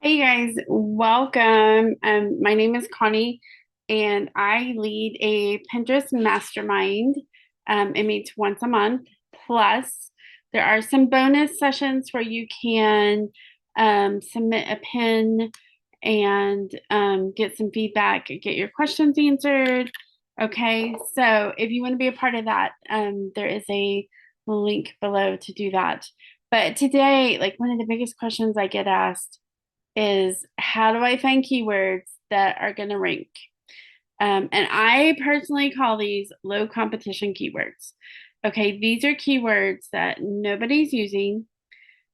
Hey guys, welcome. My name is Connie, and I lead a Pinterest mastermind. It meets once a month. Plus, there are some bonus sessions where you can submit a pin and get some feedback, get your questions answered. Okay, so if you want to be a part of that, there is a link below to do that. But today, like one of the biggest questions I get asked is how do I find keywords that are going to rank? And I personally call these low competition keywords. Okay, these are keywords that nobody's using.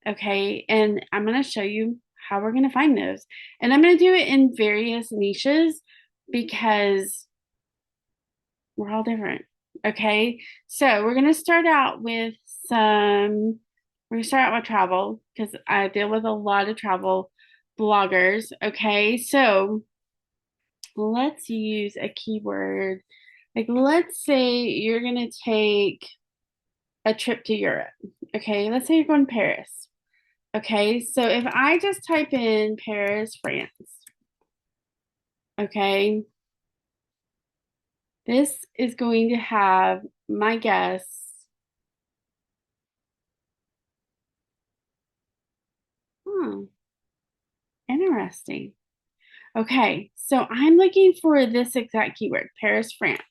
Okay, and I'm going to show you how we're going to find those. And I'm going to do it in various niches because we're all different. Okay, so we're going to start out with some, we're going to start out with travel because I deal with a lot of travel bloggers. Okay, so let's use a keyword. Like, let's say you're going to take a trip to Europe. Okay, let's say you're going to Paris. Okay, so if I just type in Paris, France, okay, this is going to have my guess. Hmm, interesting. Okay, so I'm looking for this exact keyword, Paris, France.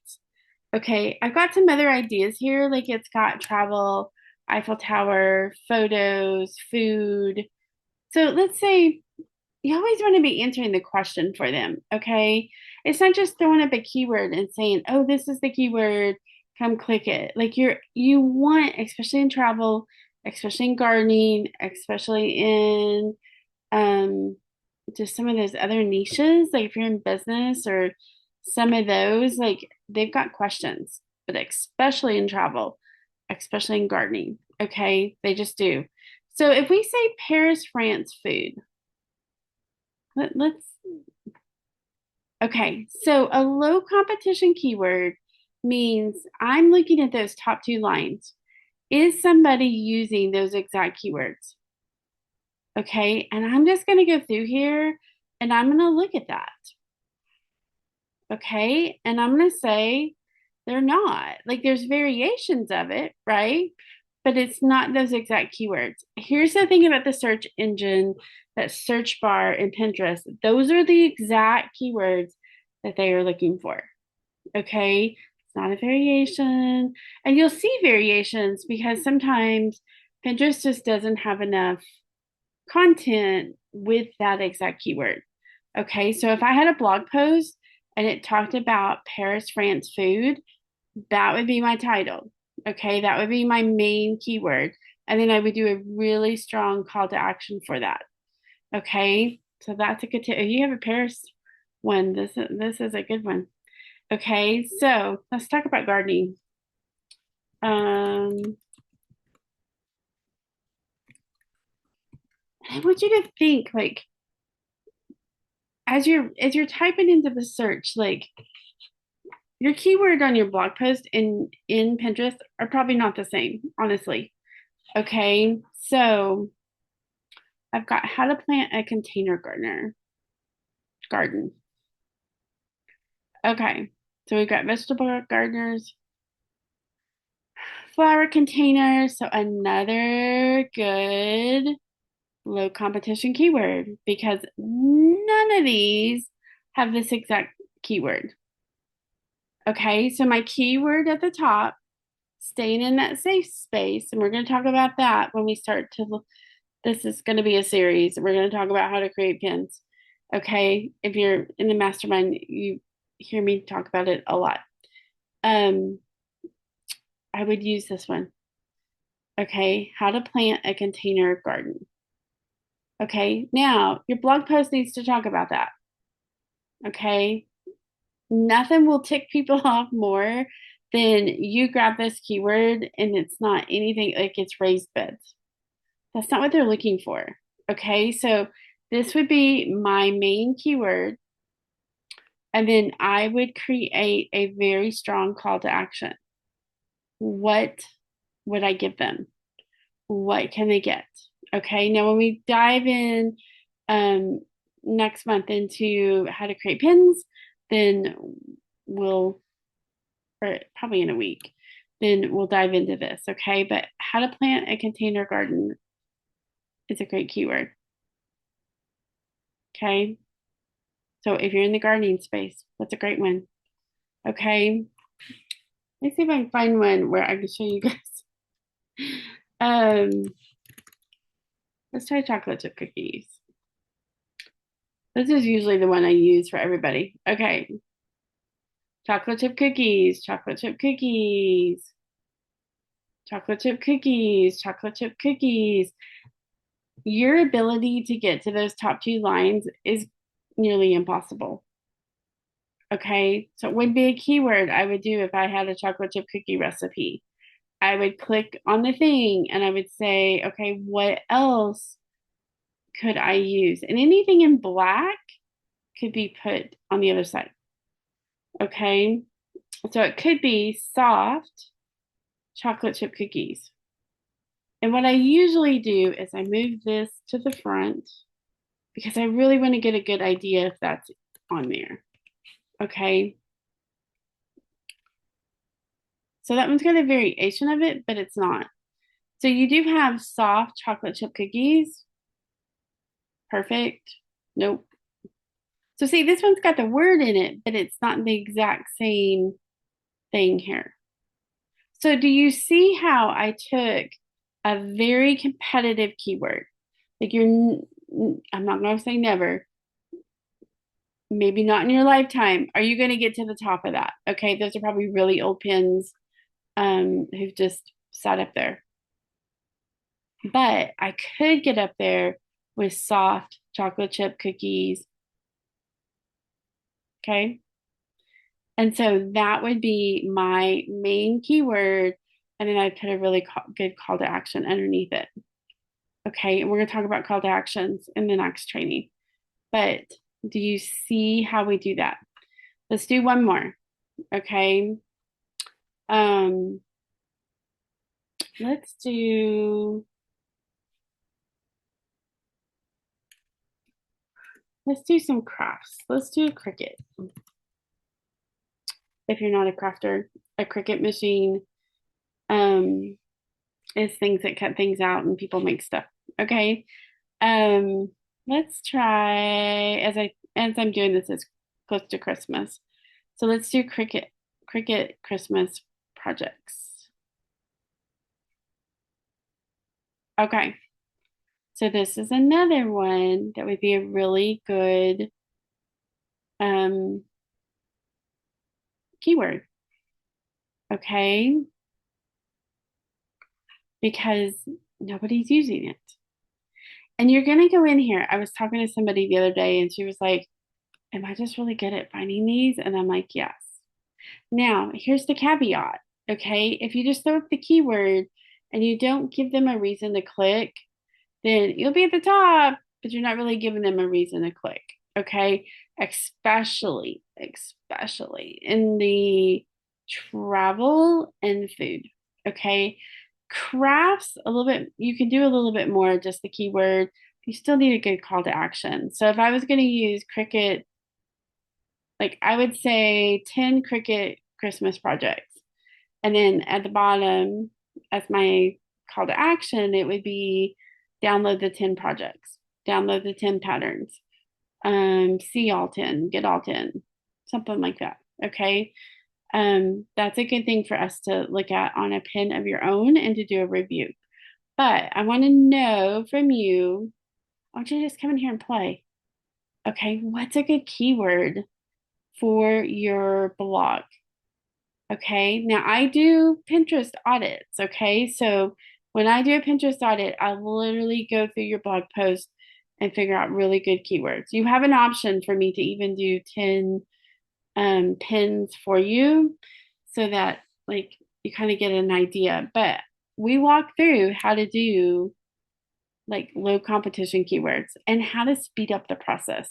Okay, I've got some other ideas here, like it's got travel, Eiffel Tower, photos, food. So let's say you always want to be answering the question for them, okay? It's not just throwing up a keyword and saying, "Oh, this is the keyword, come click it." Like you want, especially in travel, especially in gardening, especially in um just some of those other niches, like if you're in business or some of those, like they've got questions, but especially in travel, especially in gardening, okay, they just do. So if we say Paris, France food, let's okay, so a low competition keyword means I'm looking at those top two lines. Is somebody using those exact keywords? Okay, and I'm just going to go through here and I'm going to look at that. Okay, and I'm going to say they're not. Like there's variations of it, right? But it's not those exact keywords. Here's the thing about the search engine, that search bar in Pinterest. Those are the exact keywords that they are looking for. Okay, it's not a variation. And you'll see variations because sometimes Pinterest just doesn't have enough content with that exact keyword. Okay, so if I had a blog post and it talked about Paris, France food, that would be my title. Okay, that would be my main keyword. And then I would do a really strong call to action for that. Okay, so that's a good tip. If you have a Paris one, this is a good one. Okay, so let's talk about gardening. Um, I want you to think like as you're typing into the search, like your keyword on your blog post in Pinterest are probably not the same, honestly. Okay, so I've got how to plant a container garden. Okay, so we've got vegetable gardeners, flower containers. So another good low competition keyword because none of these have this exact keyword. Okay, so my keyword at the top, staying in that safe space, and we're going to talk about that when we start to look. This is going to be a series. We're going to talk about how to create pins. Okay, if you're in the mastermind, you hear me talk about it a lot. Um, I would use this one. Okay, how to plant a container garden. Okay, now your blog post needs to talk about that. Okay, nothing will tick people off more than you grab this keyword and it's not anything like it's raised beds. That's not what they're looking for. Okay, so this would be my main keyword. And then I would create a very strong call to action. What would I give them? What can they get? Okay, now when we dive in um, next month into how to create pins, then we'll, or probably in a week, then we'll dive into this. Okay. But how to plant a container garden is a great keyword. Okay. So if you're in the gardening space, that's a great one. Okay. Let me see if I can find one where I can show you guys. Um, let's try chocolate chip cookies. This is usually the one I use for everybody. Okay. Chocolate chip cookies, chocolate chip cookies, chocolate chip cookies, chocolate chip cookies. Your ability to get to those top two lines is nearly impossible. Okay. So it would be a keyword I would do if I had a chocolate chip cookie recipe. I would click on the thing and I would say, okay, what else could I use? And anything in black could be put on the other side. Okay. So it could be soft chocolate chip cookies. And what I usually do is I move this to the front because I really want to get a good idea if that's on there. Okay. So that one's got a variation of it, but it's not. So you do have soft chocolate chip cookies. Perfect. Nope. So see, this one's got the word in it, but it's not the exact same thing here. So do you see how I took a very competitive keyword? Like I'm not going to say never, maybe not in your lifetime. Are you going to get to the top of that? Okay, those are probably really old pins who've just sat up there. But I could get up there with soft chocolate chip cookies. Okay. And so that would be my main keyword. And then I put a really good call to action underneath it. Okay. And we're going to talk about call to actions in the next training. But do you see how we do that? Let's do one more. Okay. Um, let's do some crafts. Let's do a Cricut. If you're not a crafter, a Cricut machine um is things that cut things out and people make stuff. Okay. Um, let's try as I'm doing this, it's close to Christmas. So let's do Cricut Christmas projects. Okay. So this is another one that would be a really good um keyword. Okay. Because nobody's using it. And you're gonna go in here. I was talking to somebody the other day and she was like, am I just really good at finding these? And I'm like, yes. Now, here's the caveat. Okay. If you just throw up the keyword and you don't give them a reason to click, then you'll be at the top, but you're not really giving them a reason to click. Okay. Especially in the travel and food. Okay. Crafts, a little bit, you can do a little bit more, just the keyword. You still need a good call to action. So if I was going to use Cricut, like I would say 10 Cricut Christmas projects. And then at the bottom, as my call to action, it would be download the 10 projects, download the 10 patterns, see all 10, get all 10, something like that. Okay. That's a good thing for us to look at on a pin of your own and to do a review. But I want to know from you, I want you to just come in here and play. Okay. What's a good keyword for your blog? Okay, now I do Pinterest audits. Okay, so when I do a Pinterest audit, I literally go through your blog post and figure out really good keywords. You have an option for me to even do 10 pins for you so that like you kind of get an idea. But we walk through how to do like low competition keywords and how to speed up the process.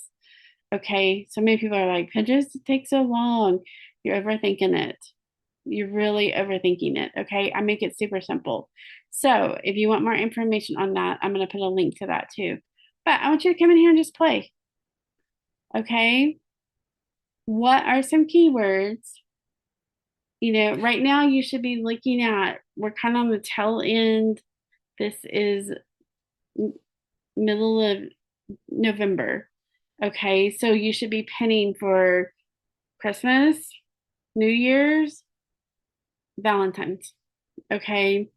Okay, so many people are like, Pinterest takes so long. You're overthinking it. You're really overthinking it. Okay. I make it super simple. So if you want more information on that, I'm going to put a link to that too. But I want you to come in here and just play. Okay. What are some keywords? Right now you should be looking at, we're kind of on the tail end. This is middle of November. Okay. So you should be pinning for Christmas, New Year's, Valentine's. Okay.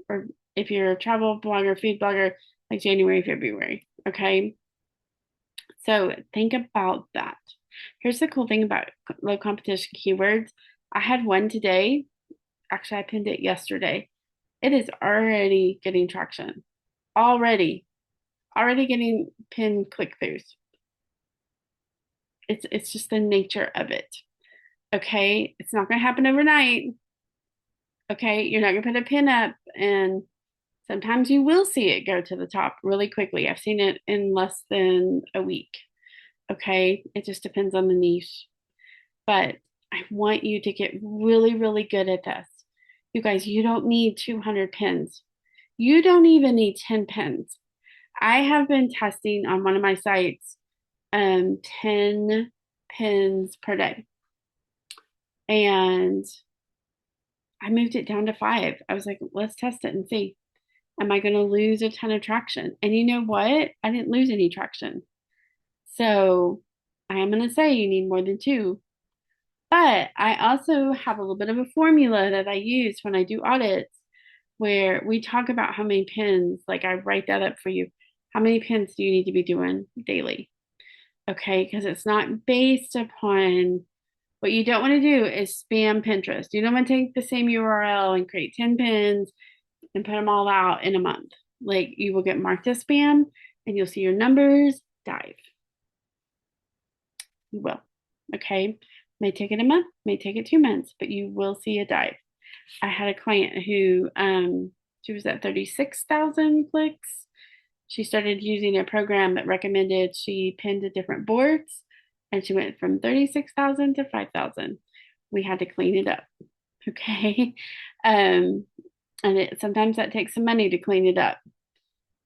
Or if you're a travel blogger, food blogger, like January, February. Okay. So think about that. Here's the cool thing about low competition keywords. I had one today. Actually, I pinned it yesterday. It is already getting traction. Already, already getting pinned click-throughs. It's just the nature of it. Okay. It's not gonna happen overnight. Okay. You're not gonna put a pin up and sometimes you will see it go to the top really quickly. I've seen it in less than a week. Okay. It just depends on the niche. But I want you to get really, really good at this. You guys, you don't need 200 pins. You don't even need 10 pins. I have been testing on one of my sites 10 pins per day. And I moved it down to 5. I was like, let's test it and see. Am I going to lose a ton of traction? And you know what? I didn't lose any traction. So I am going to say you need more than 2. But I also have a little bit of a formula that I use when I do audits where we talk about how many pins, like I write that up for you. How many pins do you need to be doing daily? Okay, because it's not based upon what you don't want to do is spam Pinterest. You don't want to take the same URL and create 10 pins and put them all out in a month. Like you will get marked as spam and you'll see your numbers dive. You will. Okay. May take it a month, may take it 2 months, but you will see a dive. I had a client who she was at 36,000 clicks. She started using a program that recommended she pinned to different boards and she went from 36,000 to 5,000. We had to clean it up. Okay. And sometimes that takes some money to clean it up.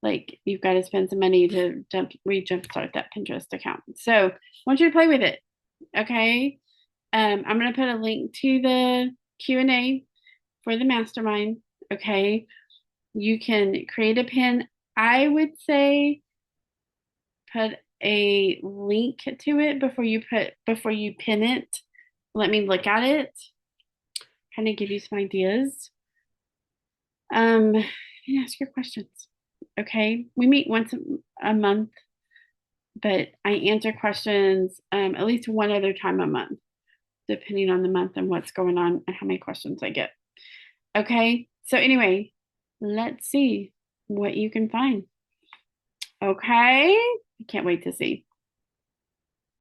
Like you've got to spend some money to jumpstart that Pinterest account. So I want you to play with it. Okay. I'm going to put a link to the Q&A for the mastermind. Okay. You can create a pin. I would say put a link to it before you pin it. Let me look at it. Kind of give you some ideas. And ask your questions. Okay. We meet once a month, but I answer questions at least one other time a month, depending on the month and what's going on and how many questions I get. Okay. So anyway, let's see what you can find. Okay. I can't wait to see.